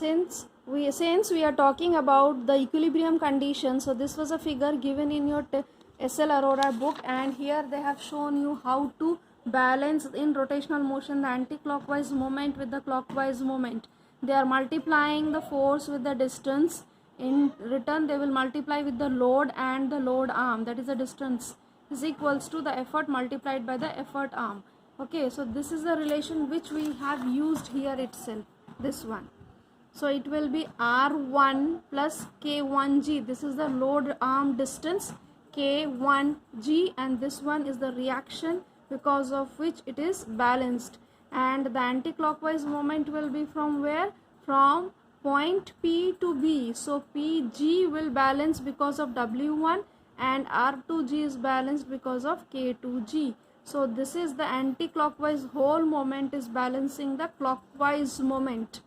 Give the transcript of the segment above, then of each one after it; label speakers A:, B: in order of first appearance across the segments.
A: since we are talking about the equilibrium condition, so this was a figure given in your SL Arora book, and here they have shown you how to balance in rotational motion the anti-clockwise moment with the clockwise moment. They are multiplying the force with the distance. In return they will multiply with the load, and the load arm, that is the distance, is equals to the effort multiplied by the effort arm. Okay, so this is the relation which we have used here itself, this one. So it will be R1 plus K1G. This is the load arm distance, K1G, and this one is the reaction because of which it is balanced. And the anti-clockwise moment will be from where? From point P to B. So PG will balance because of W1, and R2G is balanced because of K2G. So this is the anti-clockwise whole moment is balancing the clockwise moment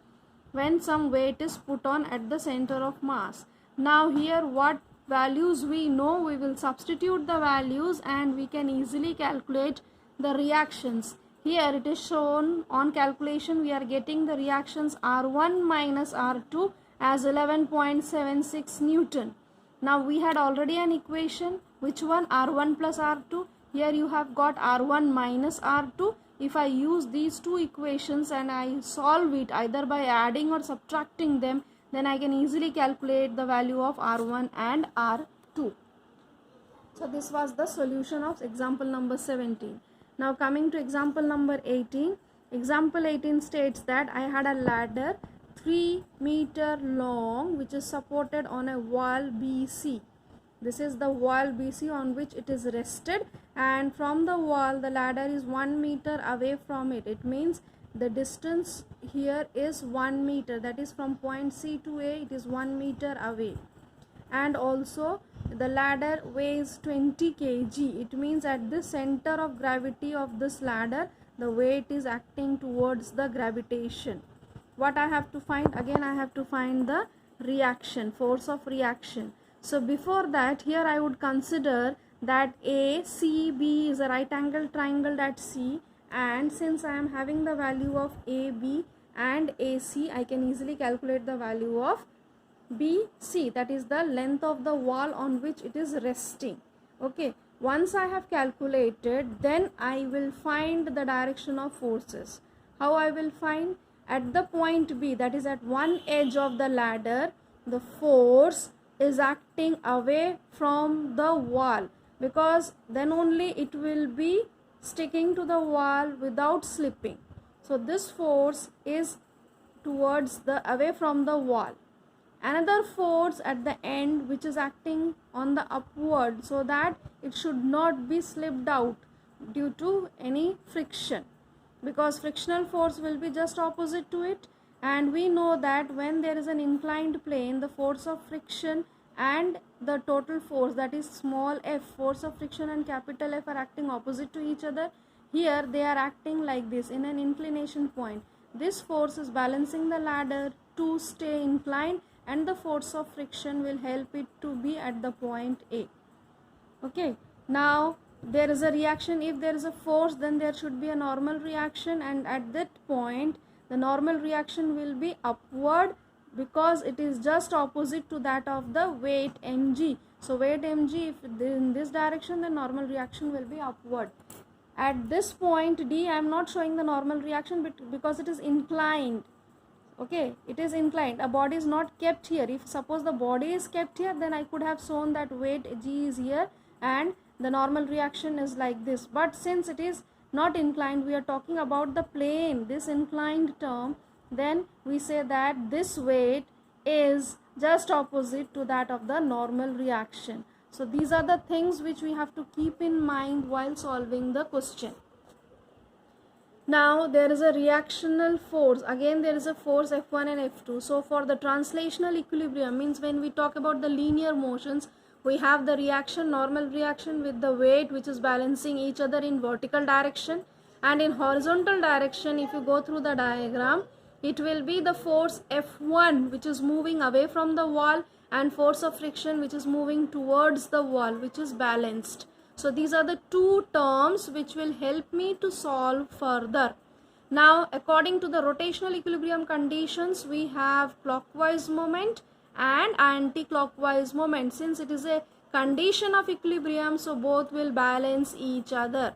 A: when some weight is put on at the center of mass. Now here what values we know, we will substitute the values and we can easily calculate the reactions. Here it is shown on calculation, we are getting the reactions R1 minus R2 as 11.76 Newton. Now we had already an equation, which one? R1 plus R2. Here you have got R1 minus R2. If I use these two equations and I solve it either by adding or subtracting them, then I can easily calculate the value of R1 and R2. So this was the solution of example number 17. Now coming to example number 18. Example 18 states that I had a ladder 3 meter long which is supported on a wall BC. This is the wall BC on which it is rested, and from the wall the ladder is 1 meter away from it. It means the distance here is 1 meter, that is from point C to A it is 1 meter away. And also the ladder weighs 20 kg. It means at the center of gravity of this ladder the weight is acting towards the gravitation. What I have to find? Again I have to find the reaction, force of reaction. So before that, here I would consider that ACB is a right angle triangle at C, and since I am having the value of AB and AC, I can easily calculate the value of BC, that is the length of the wall on which it is resting. Okay, once I have calculated, then I will find the direction of forces. How I will find? At the point B, that is at one edge of the ladder, the force is acting away from the wall, because then only it will be sticking to the wall without slipping. So this force is towards the away from the wall. Another force at the end which is acting on the upward, so that it should not be slipped out due to any friction, because frictional force will be just opposite to it. And we know that when there is an inclined plane, the force of friction and the total force, that is small f, force of friction and capital F, are acting opposite to each other. Here they are acting like this in an inclination point. This force is balancing the ladder to stay inclined, and the force of friction will help it to be at the point A. Okay, now there is a reaction. If there is a force, then there should be a normal reaction, and at that point the normal reaction will be upward, because it is just opposite to that of the weight mg. So weight mg, if in this direction, the normal reaction will be upward. At this point D, I am not showing the normal reaction, but because it is inclined. Okay, it is inclined. A body is not kept here. If suppose the body is kept here, then I could have shown that weight g is here and the normal reaction is like this. But since it is not inclined, we are talking about the plane, this inclined term, then we say that this weight is just opposite to that of the normal reaction. So these are the things which we have to keep in mind while solving the question. Now there is a reactional force. Again there is a force F1 and F2. So for the translational equilibrium, means when we talk about the linear motions, we have the reaction, normal reaction with the weight which is balancing each other in vertical direction, and in horizontal direction, if you go through the diagram, it will be the force F1 which is moving away from the wall, and force of friction which is moving towards the wall, which is balanced. So these are the two terms which will help me to solve further. Now, according to the rotational equilibrium conditions, we have clockwise moment and anti-clockwise moment. Since it is a condition of equilibrium, so both will balance each other.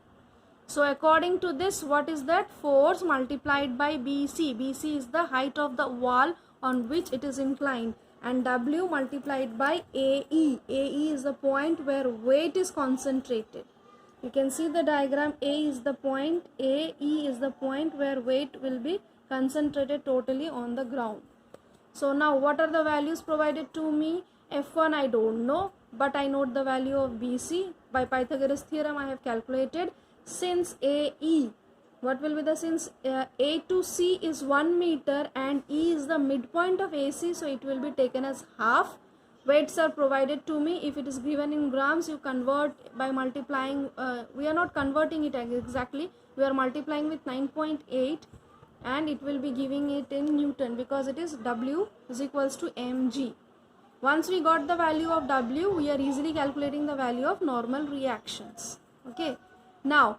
A: So according to this, what is that? Force multiplied by BC. BC is the height of the wall on which it is inclined, and W multiplied by AE. AE is the point where weight is concentrated. You can see the diagram. A is the point, AE is the point where weight will be concentrated totally on the ground. So now what are the values provided to me? F1 I don't know, but I note the value of BC. By Pythagoras theorem I have calculated. Since AE, what will be the, since A to C is 1 meter and E is the midpoint of AC, so it will be taken as half. Weights are provided to me. If it is given in grams, you convert by multiplying. We are not converting it exactly. We are multiplying with 9.8 and it will be giving it in Newton, because it is W is equals to mg. Once we got the value of W, we are easily calculating the value of normal reactions. Okay. Now,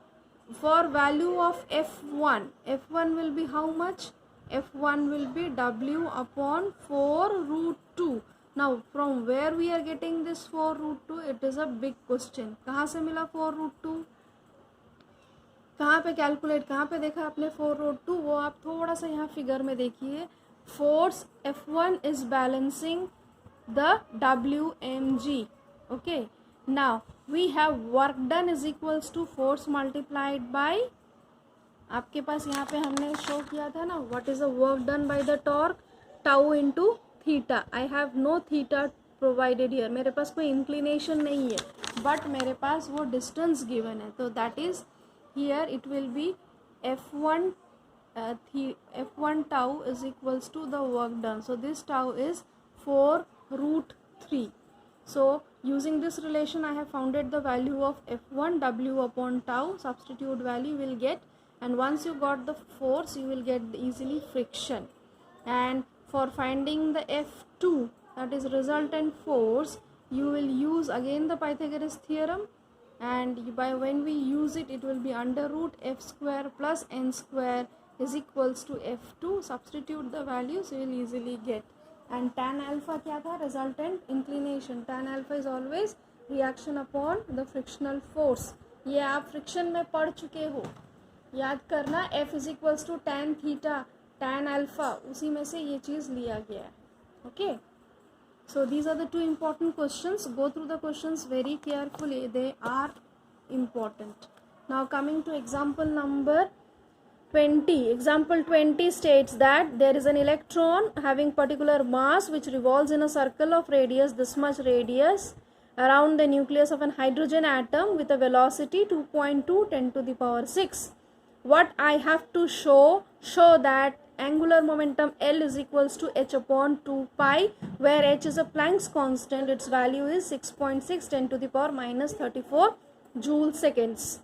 A: for value of F1, F1 will be how much? F1 will be W upon 4 root 2. Now, from where we are getting this 4 root 2? It is a big question. कहाँ से मिला 4 root 2? कहाँ पे calculate, कहाँ पे देखा आपने 4 root 2? वो आप थोड़ा सा यहाँ फिगर में देखिए. Force F1 is balancing the WmG. Okay. Now, we have work done is equals to force multiplied by, आपके पास यहाँ पे हमने शो किया था ना, what is the work done by the torque? Tau into theta. I have no theta provided here. मेरे पास कोई inclination नहीं है, but मेरे पास वो distance given है, तो that is here it will be F1 F1 tau is equals to the work done. So this tau is 4 root 3. So using this relation, I have founded the value of F1 W upon tau. Substitute value will get, and once you got the force, you will get easily friction. And for finding the F2, that is resultant force, you will use again the Pythagoras theorem, and by when we use it, it will be under root F square plus N square is equals to F2. Substitute the values, you will easily get. And tan alpha क्या था? Resultant inclination. Tan alpha is always reaction upon the frictional force. ये आप friction में पढ़ चुके हो, याद करना. F is equals to tan theta, tan alpha, उसी में से ये चीज़ लिया गया है. Okay. So these are the two important questions. Go through the questions very carefully. They are important. Now coming to example number 20. Example 20 states that there is an electron having particular mass which revolves in a circle of radius, this much radius, around the nucleus of an hydrogen atom with a velocity 2.2 10 to the power 6. What I have to show that angular momentum L is equals to h upon 2 pi, where h is a Planck's constant. Its value is 6.6 10 to the power minus 34 joule seconds.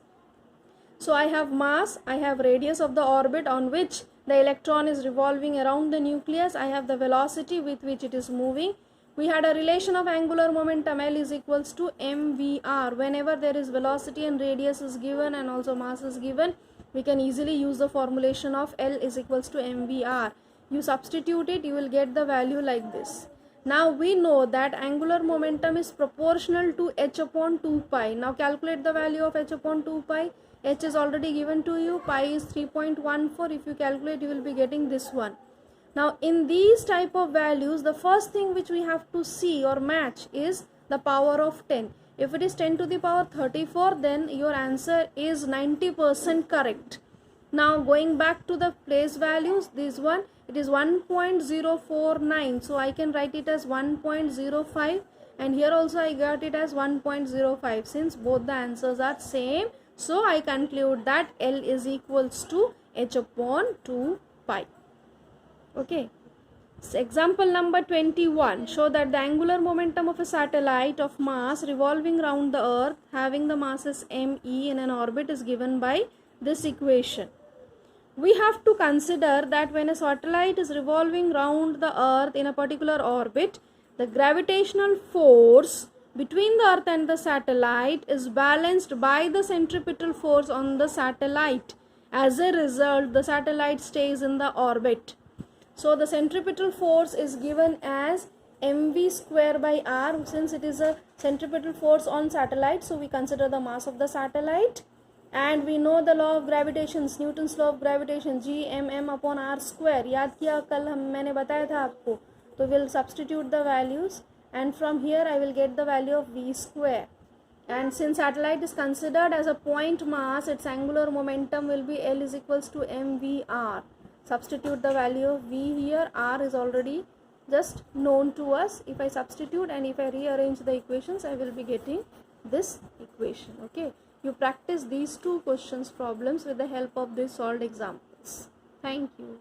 A: So I have mass, I have radius of the orbit on which the electron is revolving around the nucleus, I have the velocity with which it is moving. We had a relation of angular momentum L is equals to mvr. Whenever there is velocity and radius is given and also mass is given, we can easily use the formulation of L is equals to mvr. You substitute it, you will get the value like this. Now we know that angular momentum is proportional to h upon 2 pi. Now calculate the value of h upon 2 pi. H is already given to you, pi is 3.14. If you calculate, you will be getting this one. Now in these type of values, the first thing which we have to see or match is the power of 10. If it is 10 to the power 34, then your answer is 90% correct. Now going back to the place values, this one, it is 1.049. So I can write it as 1.05, and here also I got it as 1.05. Since both the answers are same, so I conclude that L is equals to h upon 2 pi. Okay. So example number 21. Show that the angular momentum of a satellite of mass revolving round the earth having the masses me in an orbit is given by this equation. We have to consider that when a satellite is revolving round the earth in a particular orbit, the gravitational force between the earth and the satellite is balanced by the centripetal force on the satellite, As a result, the satellite stays in the orbit. So the centripetal force is given as mv square by r. Since it is a centripetal force on satellite, so we consider the mass of the satellite, and we know the law of gravitation, Newton's law of gravitation, G_m_m upon r square. याद किया कल मैंने बताया था आपको. तो we'll substitute the values, and from here I will get the value of v square. And since satellite is considered as a point mass, its angular momentum will be L is equals to mvr. Substitute the value of v here. R is already just known to us. If I substitute and if I rearrange the equations, I will be getting this equation. Okay, you practice these two questions problems with the help of these solved examples. Thank you.